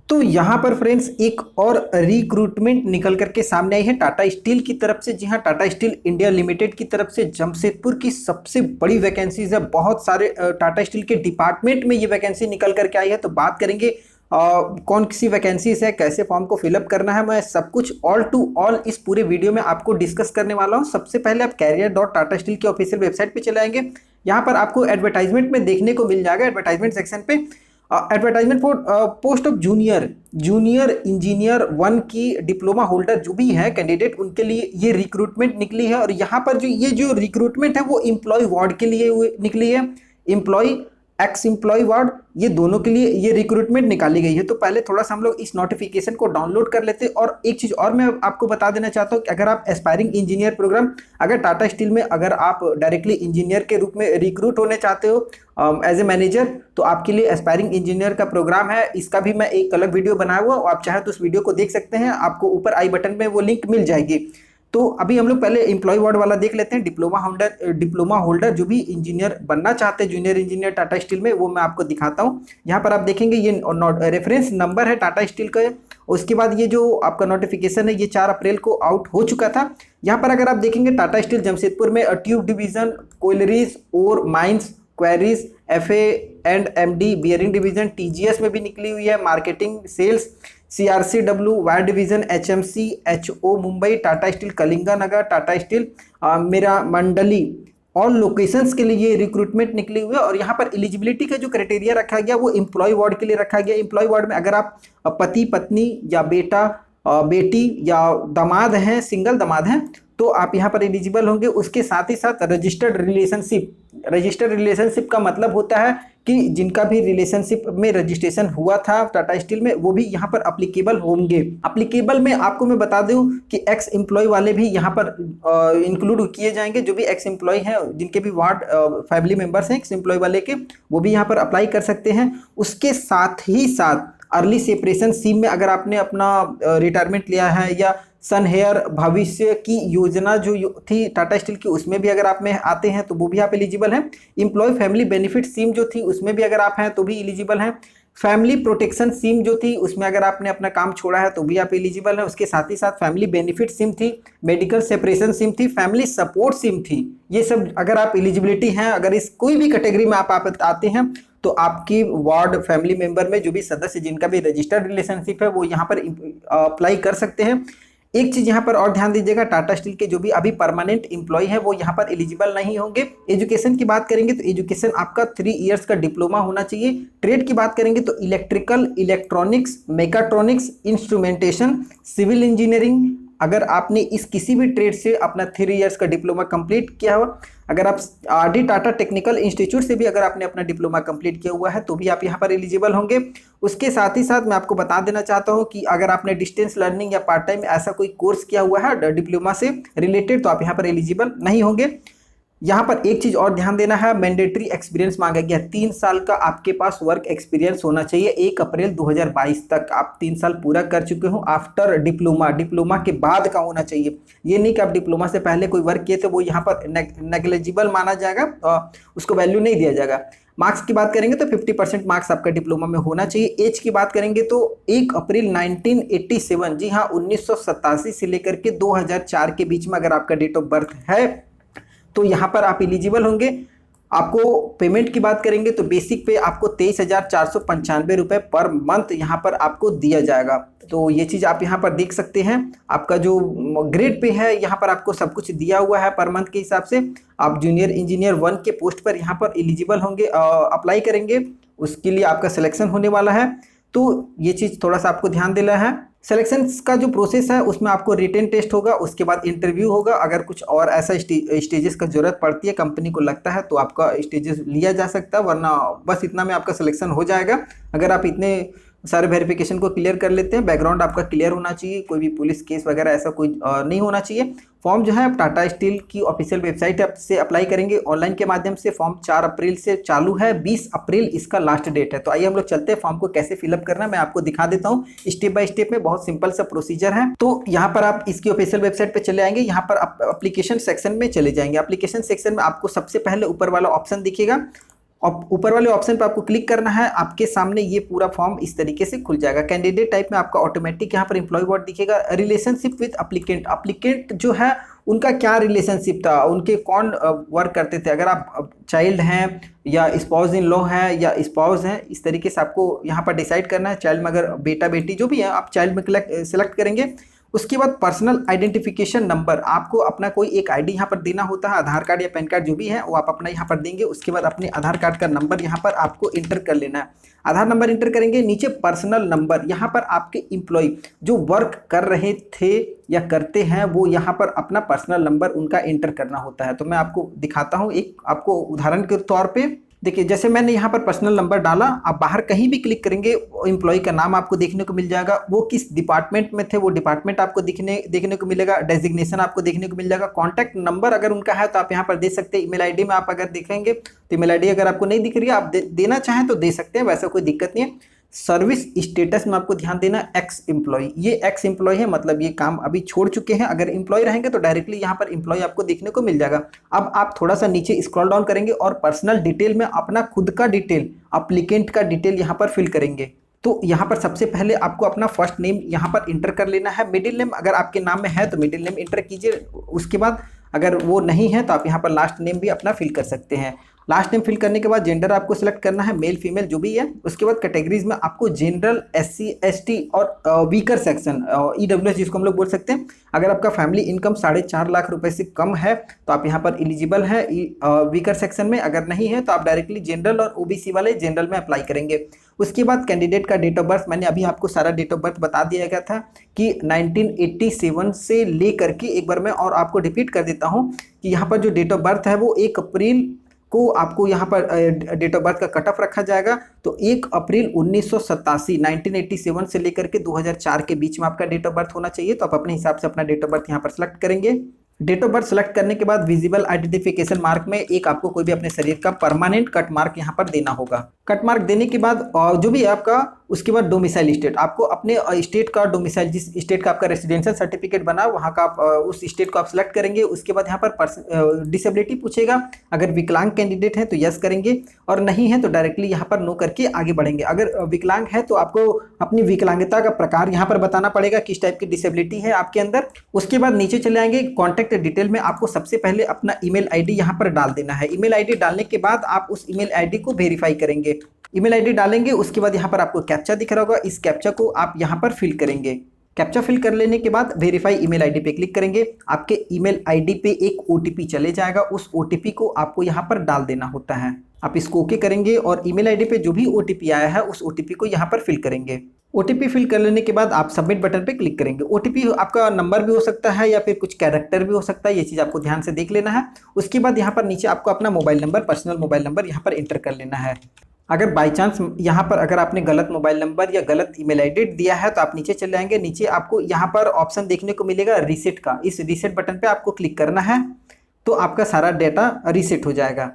तो यहाँ पर फ्रेंड्स एक और रिक्रूटमेंट निकल करके सामने आई है टाटा स्टील की तरफ से। जी हाँ, टाटा स्टील इंडिया लिमिटेड की तरफ से जमशेदपुर की सबसे बड़ी वैकेंसीज है। बहुत सारे टाटा स्टील के डिपार्टमेंट में ये वैकेंसी निकल करके आई है। तो बात करेंगे कौन सी वैकेंसीज है, कैसे फॉर्म को फिलअप करना है, मैं सब कुछ ऑल टू ऑल इस पूरे वीडियो में आपको डिस्कस करने वाला हूँ। सबसे पहले आप career.tata steel के ऑफिशियल वेबसाइट पे चले आएंगे। यहाँ पर आपको एडवर्टाइजमेंट में देखने को मिल जाएगा, एडवर्टाइजमेंट सेक्शन पे advertisement for post of junior engineer 1 की डिप्लोमा होल्डर जो भी है कैंडिडेट, उनके लिए ये रिक्रूटमेंट निकली है। और यहाँ पर जो रिक्रूटमेंट है वो एम्प्लॉय वार्ड के लिए निकली है। एम्प्लॉय एक्स एम्प्लॉय वार्ड, ये दोनों के लिए ये रिक्रूटमेंट निकाली गई है। तो पहले थोड़ा सा हम लोग इस नोटिफिकेशन को डाउनलोड कर लेते हैं। और एक चीज़ और मैं आपको बता देना चाहता हूँ कि अगर आप एस्पायरिंग इंजीनियर प्रोग्राम, अगर टाटा स्टील में अगर आप डायरेक्टली इंजीनियर के रूप में रिक्रूट होने चाहते हो एज ए मैनेजर, तो आपके लिए एस्पायरिंग इंजीनियर का प्रोग्राम है। इसका भी मैं एक अलग वीडियो बनाया हुआ, आप चाहे तो उस वीडियो को देख सकते हैं, आपको ऊपर आई बटन में वो लिंक मिल जाएगी। तो अभी हम लोग पहले एम्प्लॉय वार्ड वाला देख लेते हैं। डिप्लोमा होल्डर जो भी इंजीनियर बनना चाहते हैं, जूनियर इंजीनियर टाटा स्टील में, वो मैं आपको दिखाता हूँ। यहाँ पर आप देखेंगे ये रेफरेंस नंबर है टाटा स्टील का। उसके बाद ये जो आपका नोटिफिकेशन है ये 4 अप्रैल को आउट हो चुका था। यहाँ पर अगर आप देखेंगे टाटा स्टील जमशेदपुर में ट्यूब डिवीजन, कोयलरीज और mines, quarries, FA&MD bearing division, TGS में भी निकली हुई है, marketing, sales, CRCW wire division, HMC, HO Mumbai, Tata steel Kalinganagar, Tata steel Meramandali, all locations के लिए ये रिक्रूटमेंट निकली हुई है। और यहाँ पर एलिजिबिलिटी का जो क्राइटेरिया रखा गया वो एम्प्लॉय वार्ड के लिए रखा गया। एम्प्लॉय वार्ड में अगर आप पति पत्नी या बेटा बेटी या दामाद हैं, सिंगल दामाद हैं, तो आप यहाँ पर एलिजिबल होंगे। उसके साथ ही साथ रजिस्टर्ड रिलेशनशिप का मतलब होता है कि जिनका भी रिलेशनशिप में रजिस्ट्रेशन हुआ था टाटा स्टील में, वो भी यहाँ पर अप्लीकेबल होंगे। अप्लीकेबल में आपको मैं बता दूं कि एक्स एम्प्लॉय वाले भी यहाँ पर इंक्लूड किए जाएंगे। जो भी एक्स एम्प्लॉय हैं, जिनके भी वार्ड फैमिली मेंबर्स हैं एक्स एम्प्लॉय वाले के, वो भी यहाँ पर अप्लाई कर सकते हैं। उसके साथ ही साथ अर्ली सेपरेशन स्कीम में अगर आपने अपना रिटायरमेंट लिया है, या सन हेयर भविष्य की योजना जो थी टाटा स्टील की, उसमें भी अगर आप में आते हैं तो वो भी आप एलिजिबल हैं। एम्प्लॉय फैमिली बेनिफिट स्कीम जो थी उसमें भी अगर आप हैं तो भी एलिजिबल हैं। फैमिली प्रोटेक्शन स्कीम जो थी उसमें अगर आपने अपना काम छोड़ा है तो भी आप एलिजिबल हैं। उसके साथ ही साथ फैमिली बेनिफिट स्कीम थी, मेडिकल सेपरेशन स्कीम थी, फैमिली सपोर्ट स्कीम थी। ये सब अगर आप एलिजिबिलिटी हैं, अगर इस कोई भी कैटेगरी में आप आते हैं, तो आपकी वार्ड फैमिली मेंबर में जो भी सदस्य जिनका भी रजिस्टर्ड रिलेशनशिप है वो यहाँ पर अप्लाई कर सकते हैं। एक चीज यहाँ पर और ध्यान दीजिएगा, टाटा स्टील के जो भी अभी परमानेंट एम्प्लॉय है वो यहाँ पर एलिजिबल नहीं होंगे। एजुकेशन की बात करेंगे तो एजुकेशन आपका 3 इयर्स का डिप्लोमा होना चाहिए। ट्रेड की बात करेंगे तो electrical, electronics, mechatronics, instrumentation, civil engineering, अगर आपने इस किसी भी ट्रेड से अपना 3 इयर्स का डिप्लोमा कंप्लीट किया हुआ, अगर आप RD टाटा टेक्निकल इंस्टीट्यूट से भी अगर आपने अपना डिप्लोमा कंप्लीट किया हुआ है तो भी आप यहाँ पर एलिजिबल होंगे। उसके साथ ही साथ मैं आपको बता देना चाहता हूँ कि अगर आपने डिस्टेंस लर्निंग या पार्ट टाइम ऐसा कोई कोर्स किया हुआ है डिप्लोमा से रिलेटेड, तो आप यहाँ पर एलिजिबल नहीं होंगे। यहाँ पर एक चीज और ध्यान देना है, मैंडेटरी एक्सपीरियंस मांगा गया। 3 साल का आपके पास वर्क एक्सपीरियंस होना चाहिए। 1 अप्रैल 2022 तक आप 3 साल पूरा कर चुके हो आफ्टर डिप्लोमा के बाद का होना चाहिए। ये नहीं कि आप डिप्लोमा से पहले कोई वर्क किए थे वो यहाँ पर नेग्लिजिबल माना जाएगा, उसको वैल्यू नहीं दिया जाएगा। मार्क्स की बात करेंगे तो 50% मार्क्स आपका डिप्लोमा में होना चाहिए। एज की बात करेंगे तो 1 अप्रैल 1987, जी हाँ 1987 से लेकर के 2004 के बीच में अगर आपका डेट ऑफ बर्थ है तो यहाँ पर आप एलिजिबल होंगे। आपको पेमेंट की बात करेंगे तो बेसिक पे आपको 23,495 रुपये पर मंथ यहाँ पर आपको दिया जाएगा। तो ये चीज़ आप यहाँ पर देख सकते हैं। आपका जो ग्रेड पे है यहाँ पर आपको सब कुछ दिया हुआ है पर मंथ के हिसाब से। आप जूनियर इंजीनियर 1 के पोस्ट पर यहाँ पर एलिजिबल होंगे, अप्लाई करेंगे, उसके लिए आपका सिलेक्शन होने वाला है। तो ये चीज़ थोड़ा सा आपको ध्यान देना है। सिलेक्शन का जो प्रोसेस है उसमें आपको रिटन टेस्ट होगा, उसके बाद इंटरव्यू होगा। अगर कुछ और ऐसा स्टेजेस का जरूरत पड़ती है, कंपनी को लगता है, तो आपका स्टेजेस लिया जा सकता है, वरना बस इतना में आपका सिलेक्शन हो जाएगा। अगर आप इतने सारे वेरिफिकेशन को क्लियर कर लेते हैं, बैकग्राउंड आपका क्लियर होना चाहिए, कोई भी पुलिस केस वगैरह ऐसा कोई नहीं होना चाहिए। फॉर्म जो है आप टाटा स्टील की ऑफिशियल वेबसाइट से अप्लाई करेंगे ऑनलाइन के माध्यम से। फॉर्म 4 अप्रैल से चालू है, 20 अप्रैल इसका लास्ट डेट है। तो आइए हम लोग चलते हैं, फॉर्म को कैसे फिलअप करना है मैं आपको दिखा देता हूँ स्टेप बाय स्टेप में। बहुत सिंपल सा प्रोसीजर है। तो यहाँ पर आप इसकी ऑफिशियल वेबसाइट पे चले आएंगे, यहाँ पर एप्लीकेशन सेक्शन में चले जाएंगे। एप्लीकेशन सेक्शन में आपको सबसे पहले ऊपर वाला ऑप्शन दिखेगा ऊपर वाले ऑप्शन पर आपको क्लिक करना है, आपके सामने ये पूरा फॉर्म इस तरीके से खुल जाएगा। कैंडिडेट टाइप में आपका ऑटोमेटिक यहाँ पर एम्प्लॉय वर्ड दिखेगा। रिलेशनशिप विद अप्लीकेंट, अप्लीकेंट जो है उनका क्या रिलेशनशिप था, उनके कौन वर्क करते थे, अगर आप चाइल्ड हैं या स्पाउस इन लॉ हैं या स्पाउस हैं, इस तरीके से आपको यहाँ पर डिसाइड करना है। चाइल्ड में अगर बेटा बेटी जो भी है आप चाइल्ड में सेलेक्ट करेंगे। उसके बाद पर्सनल आइडेंटिफिकेशन नंबर, आपको अपना कोई एक आईडी यहाँ पर देना होता है, आधार कार्ड या पैन कार्ड जो भी है वो आप अपना यहाँ पर देंगे। उसके बाद अपने आधार कार्ड का नंबर यहाँ पर आपको इंटर कर लेना है, आधार नंबर इंटर करेंगे। नीचे पर्सनल नंबर, यहाँ पर आपके एम्प्लॉय जो वर्क कर रहे थे या करते हैं वो यहाँ पर अपना पर्सनल नंबर उनका इंटर करना होता है। तो मैं आपको दिखाता हूँ एक आपको उदाहरण के तौर पर। देखिए जैसे मैंने यहाँ पर पर्सनल नंबर डाला, आप बाहर कहीं भी क्लिक करेंगे एम्प्लॉय का नाम आपको देखने को मिल जाएगा, वो किस डिपार्टमेंट में थे वो डिपार्टमेंट आपको देखने को मिलेगा, डेजिग्नेशन आपको देखने को मिल जाएगा। कॉन्टैक्ट नंबर अगर उनका है तो आप यहाँ पर दे सकते हैं। ईमेल आईडी में आप अगर देखेंगे तो ईमेल आईडी अगर आपको नहीं दिख रही है आप देना चाहें तो दे सकते हैं, वैसा कोई दिक्कत नहीं है। सर्विस स्टेटस में आपको ध्यान देना, एक्स एम्प्लॉय, ये एक्स एम्प्लॉय है मतलब ये काम अभी छोड़ चुके हैं। अगर एम्प्लॉय रहेंगे तो डायरेक्टली यहाँ पर एम्प्लॉय आपको देखने को मिल जाएगा। अब आप थोड़ा सा नीचे स्क्रॉल डाउन करेंगे और पर्सनल डिटेल में अपना खुद का डिटेल, अप्लीकेंट का डिटेल यहाँ पर फिल करेंगे। तो यहाँ पर सबसे पहले आपको अपना फर्स्ट नेम यहाँ पर इंटर कर लेना है। मिडिल नेम अगर आपके नाम में है तो मिडिल नेम इंटर कीजिए। उसके बाद अगर वो नहीं है तो आप यहाँ पर लास्ट नेम भी अपना फिल कर सकते हैं। लास्ट नेम फिल करने के बाद जेंडर आपको सिलेक्ट करना है, मेल फीमेल जो भी है। उसके बाद कैटेगरीज में आपको जनरल, SC ST और वीकर सेक्शन, EWS जिसको हम लोग बोल सकते हैं। अगर आपका फैमिली इनकम 4.5 लाख रुपए से कम है तो आप यहाँ पर एलिजिबल है वीकर सेक्शन में, अगर नहीं है तो आप डायरेक्टली जनरल और OBC वाले जनरल में अप्लाई करेंगे। उसके बाद कैंडिडेट का डेट ऑफ बर्थ, मैंने अभी आपको सारा डेट ऑफ बर्थ बता दिया गया था कि 1987 से लेकर के, एक बार मैं और आपको रिपीट कर देता हूँ कि यहाँ पर जो डेट ऑफ बर्थ है वो 1 अप्रैल को आपको यहाँ पर डेट ऑफ बर्थ का कट ऑफ रखा जाएगा। तो 1 अप्रैल 1987 से लेकर के 2004 के बीच में आपका डेट ऑफ बर्थ होना चाहिए। तो आप अपने हिसाब से अपना डेट ऑफ बर्थ यहाँ पर सेलेक्ट करेंगे। डेट ऑफ बर्थ सेलेक्ट करने के बाद विजिबल आइडेंटिफिकेशन मार्क में एक आपको कोई भी अपने शरीर का परमानेंट कट मार्क यहाँ पर देना होगा। कट मार्क देने के बाद जो भी है आपका, उसके बाद डोमिसाइल स्टेट, आपको अपने स्टेट का डोमिसाइल, जिस स्टेट का आपका रेसिडेंशियल सर्टिफिकेट बना वहाँ का आप उस स्टेट को आप सिलेक्ट करेंगे। उसके बाद यहाँ पर डिसेबिलिटी पूछेगा, अगर विकलांग कैंडिडेट है तो यस करेंगे और नहीं है तो डायरेक्टली यहाँ पर नो करके आगे बढ़ेंगे। अगर विकलांग है तो आपको अपनी विकलांगता का प्रकार यहाँ पर बताना पड़ेगा, किस टाइप की डिसेबिलिटी है आपके अंदर। उसके बाद नीचे चले आएंगे, कॉन्टैक्ट डिटेल में आपको सबसे पहले अपना ईमेल आईडी यहाँ पर डाल देना है। ईमेल आईडी डालने के बाद आप उस ईमेल आईडी को वेरीफाई करेंगे। ईमेल आईडी डालेंगे, उसके बाद यहाँ पर आपको कैप्चा दिख रहा होगा, इस कैप्चा को आप यहाँ पर फिल करेंगे। कैप्चा फिल कर लेने के बाद वेरीफाई ईमेल आईडी पे क्लिक करेंगे। आपके ईमेल आईडी पे एक OTP चले जाएगा, उस OTP को आपको यहाँ पर डाल देना होता है। आप इसको ओके करेंगे और ईमेल आईडी पे जो भी OTP आया है उस OTP को यहाँ पर फिल करेंगे। OTP फिल कर लेने के बाद आप सबमिट बटन पे क्लिक करेंगे। OTP आपका नंबर भी हो सकता है या फिर कुछ कैरेक्टर भी हो सकता है, ये चीज़ आपको ध्यान से देख लेना है। उसके बाद यहाँ पर नीचे आपको अपना mobile number, personal mobile number यहाँ पर इंटर कर लेना है। अगर बाई चांस यहाँ पर अगर आपने गलत मोबाइल नंबर या गलत ईमेल आईडी दिया है तो आप नीचे चले जाएंगे। नीचे आपको यहाँ पर ऑप्शन देखने को मिलेगा रीसेट का, इस रीसेट बटन पे आपको क्लिक करना है तो आपका सारा डेटा रीसेट हो जाएगा।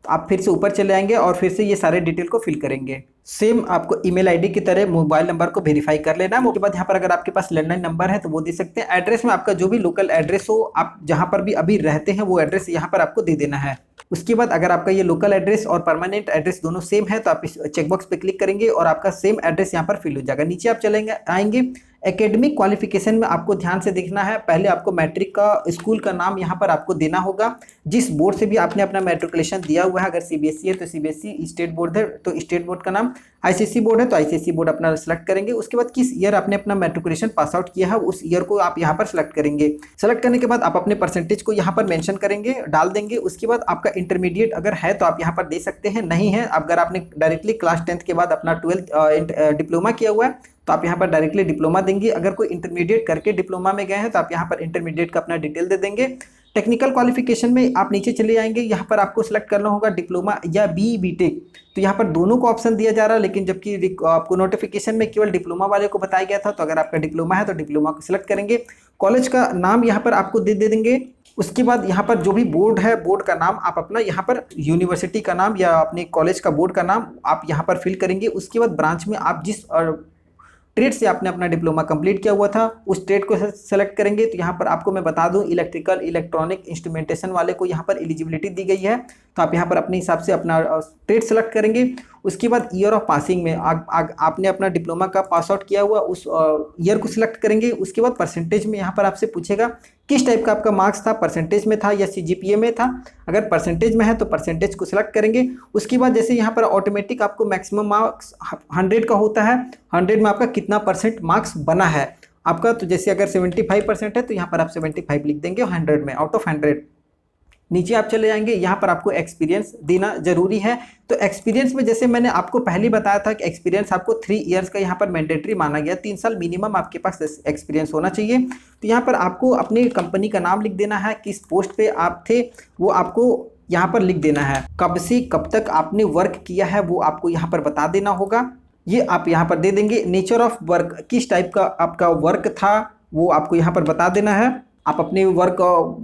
तो आप फिर से ऊपर चले आएंगे और फिर से ये सारे डिटेल को फिल करेंगे। सेम आपको ईमेल आईडी की तरह मोबाइल नंबर को वेरीफाई कर लेना है। उसके बाद यहाँ पर अगर आपके पास लैंडलाइन नंबर है तो वो दे सकते हैं। एड्रेस में आपका जो भी लोकल एड्रेस हो, आप जहाँ पर भी अभी रहते हैं वो एड्रेस यहाँ पर आपको दे देना है। उसके बाद अगर आपका ये लोकल एड्रेस और परमानेंट एड्रेस दोनों सेम है तो आप इस चेकबॉक्स पे क्लिक करेंगे और आपका सेम एड्रेस यहाँ पर फिल हो जाएगा। नीचे आप चलेंगे आएंगे, एकेडमिक क्वालिफिकेशन में आपको ध्यान से देखना है। पहले आपको मैट्रिक का स्कूल का नाम यहाँ पर आपको देना होगा, जिस बोर्ड से भी आपने अपना मैट्रिकुलेशन दिया हुआ है। अगर CBSE है तो CBSE, स्टेट बोर्ड है तो स्टेट बोर्ड का नाम, ICSE बोर्ड है तो ICSE बोर्ड अपना सेलेक्ट करेंगे। उसके बाद किस ईयर आपने अपना मैट्रिकुलेशन पास आउट किया है उस ईयर को आप यहाँ पर सेलेक्ट करेंगे। सेलेक्ट करने के बाद आप अपने परसेंटेज को यहाँ पर मेंशन करेंगे, डाल देंगे। उसके बाद आपका इंटरमीडिएट अगर है तो आप यहाँ पर दे सकते हैं, नहीं है अगर आपने डायरेक्टली क्लास 10th के बाद अपना 12th डिप्लोमा किया हुआ है तो आप यहाँ पर डायरेक्टली डिप्लोमा देंगे। अगर कोई इंटरमीडिएट करके डिप्लोमा में गए हैं तो आप यहाँ पर इंटरमीडिएट का अपना डिटेल दे देंगे। टेक्निकल क्वालिफिकेशन में आप नीचे चले आएंगे, यहाँ पर आपको सिलेक्ट करना होगा डिप्लोमा या BTech। तो यहाँ पर दोनों को ऑप्शन दिया जा रहा है, लेकिन जबकि आपको नोटिफिकेशन में केवल डिप्लोमा वाले को बताया गया था। तो अगर आपका डिप्लोमा है तो डिप्लोमा को सिलेक्ट करेंगे। कॉलेज का नाम यहाँ पर आपको दे देंगे। उसके बाद यहाँ पर जो भी बोर्ड है, बोर्ड का नाम आप अपना यहाँ पर यूनिवर्सिटी का नाम या अपने कॉलेज का बोर्ड का नाम आप यहाँ पर फिल करेंगे। उसके बाद ब्रांच में आप जिस ट्रेड से आपने अपना डिप्लोमा कंप्लीट किया हुआ था उस ट्रेड को सेलेक्ट करेंगे। तो यहाँ पर आपको मैं बता दूं इलेक्ट्रिकल इलेक्ट्रॉनिक इंस्ट्रूमेंटेशन वाले को यहाँ पर एलिजिबिलिटी दी गई है। तो आप यहाँ पर अपने हिसाब से अपना ट्रेड सेलेक्ट करेंगे। उसके बाद ईयर ऑफ पासिंग में आपने अपना डिप्लोमा का पास आउट किया हुआ उस ईयर को सिलेक्ट करेंगे। उसके बाद परसेंटेज में यहाँ पर आपसे पूछेगा किस टाइप का आपका मार्क्स था, परसेंटेज में था या CGPA में था। अगर परसेंटेज में है तो परसेंटेज को सिलेक्ट करेंगे। उसके बाद जैसे यहाँ पर ऑटोमेटिक आपको मैक्सिमम मार्क्स 100 का होता है, 100 में आपका कितना % मार्क्स बना है आपका। तो जैसे अगर 75% है तो यहाँ पर आप 75 लिख देंगे 100 में, आउट ऑफ 100। नीचे आप चले जाएंगे, यहाँ पर आपको एक्सपीरियंस देना जरूरी है। तो एक्सपीरियंस में जैसे मैंने आपको पहले बताया था कि एक्सपीरियंस आपको 3 इयर्स का यहाँ पर मैंडेटरी माना गया, 3 साल मिनिमम आपके पास एक्सपीरियंस होना चाहिए। तो यहाँ पर आपको अपनी कंपनी का नाम लिख देना है, किस पोस्ट पे आप थे वो आपको यहाँ पर लिख देना है, कब से कब तक आपने वर्क किया है वो आपको यहाँ पर बता देना होगा, ये आप यहाँ पर दे देंगे। नेचर ऑफ वर्क, किस टाइप का आपका वर्क था वो आपको यहाँ पर बता देना है। आप अपने वर्क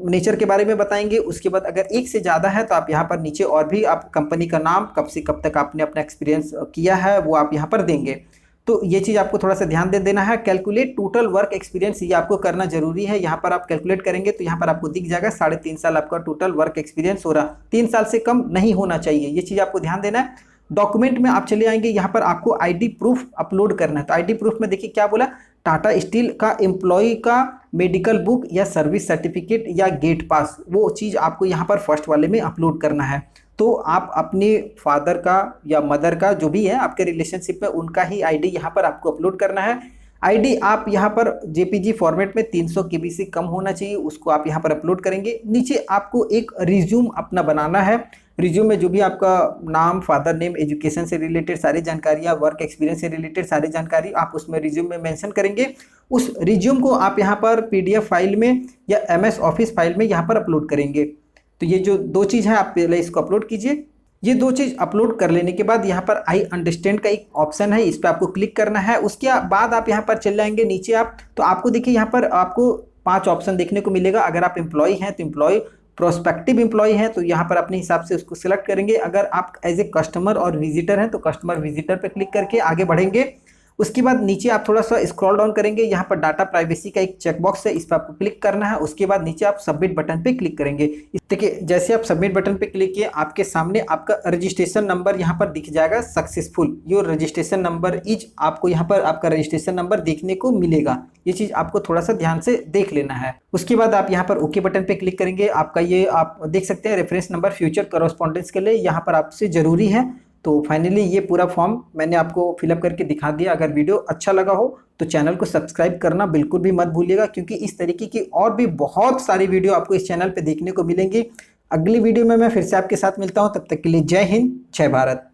नेचर के बारे में बताएंगे। उसके बाद अगर एक से ज़्यादा है तो आप यहाँ पर नीचे और भी आप कंपनी का नाम, कब से कब तक आपने अपना एक्सपीरियंस किया है वो आप यहाँ पर देंगे। तो ये चीज़ आपको थोड़ा सा ध्यान दे देना है। कैलकुलेट टोटल वर्क एक्सपीरियंस, ये आपको करना जरूरी है। यहाँ पर आप कैलकुलेट करेंगे तो यहाँ पर आपको दिख जाएगा 3.5 साल आपका टोटल वर्क एक्सपीरियंस हो रहा, 3 साल से कम नहीं होना चाहिए, ये चीज़ आपको ध्यान देना है। डॉक्यूमेंट में आप चले आएंगे, यहाँ पर आपको ID प्रूफ अपलोड करना है। तो ID प्रूफ में देखिए क्या बोला, टाटा स्टील का एम्प्लॉय का मेडिकल बुक या सर्विस सर्टिफिकेट या गेट पास, वो चीज़ आपको यहाँ पर फर्स्ट वाले में अपलोड करना है। तो आप अपने फादर का या मदर का जो भी है आपके रिलेशनशिप में उनका ही ID यहाँ पर आपको अपलोड करना है। ID आप यहाँ पर JPG फॉर्मेट में 300 KB से कम होना चाहिए, उसको आप यहाँ पर अपलोड करेंगे। नीचे आपको एक रिज्यूम अपना बनाना है। रिज्यूम में जो भी आपका नाम, फादर नेम, एजुकेशन से रिलेटेड सारी जानकारियाँ, वर्क एक्सपीरियंस से रिलेटेड सारी जानकारी आप उसमें रिज्यूम में मेंशन करेंगे। उस रिज्यूम को आप यहाँ पर PDF फाइल में या MS ऑफिस फाइल में यहाँ पर अपलोड करेंगे। तो ये जो 2 चीज़ है आप पहले इसको अपलोड कीजिए। ये 2 चीज़ अपलोड कर लेने के बाद यहाँ पर आई अंडरस्टैंड का एक ऑप्शन है, इस पर आपको क्लिक करना है। उसके बाद आप यहाँ पर चल जाएंगे नीचे आप, तो आपको देखिए यहाँ पर आपको 5 ऑप्शन देखने को मिलेगा। अगर आप एम्प्लॉय हैं तो एम्प्लॉय, प्रोस्पेक्टिव एम्प्लॉय हैं तो यहाँ पर अपने हिसाब से उसको सिलेक्ट करेंगे। अगर आप एज ए कस्टमर और विजिटर हैं तो कस्टमर विजिटर पर क्लिक करके आगे बढ़ेंगे। उसके बाद नीचे आप थोड़ा सा स्क्रॉल डाउन करेंगे, यहाँ पर डाटा प्राइवेसी का एक चेकबॉक्स है, इस पर आपको क्लिक करना है। उसके बाद नीचे आप सबमिट बटन पे क्लिक करेंगे। देखिए जैसे आप सबमिट बटन पे क्लिक किए आपके सामने आपका रजिस्ट्रेशन नंबर यहाँ पर दिख जाएगा, successful your registration number is, आपको यहाँ पर आपका रजिस्ट्रेशन नंबर देखने को मिलेगा। ये चीज़ आपको थोड़ा सा ध्यान से देख लेना है। उसके बाद आप यहाँ पर ओके बटन पे क्लिक करेंगे। आपका ये आप देख सकते हैं रेफरेंस नंबर फ्यूचर करस्पॉन्डेंस के लिए यहाँ पर आपसे ज़रूरी है। तो फाइनली ये पूरा फॉर्म मैंने आपको फिलअप करके दिखा दिया। अगर वीडियो अच्छा लगा हो तो चैनल को सब्सक्राइब करना बिल्कुल भी मत भूलिएगा, क्योंकि इस तरीके की और भी बहुत सारी वीडियो आपको इस चैनल पे देखने को मिलेंगी। अगली वीडियो में मैं फिर से आपके साथ मिलता हूँ, तब तक के लिए जय हिंद, जय भारत।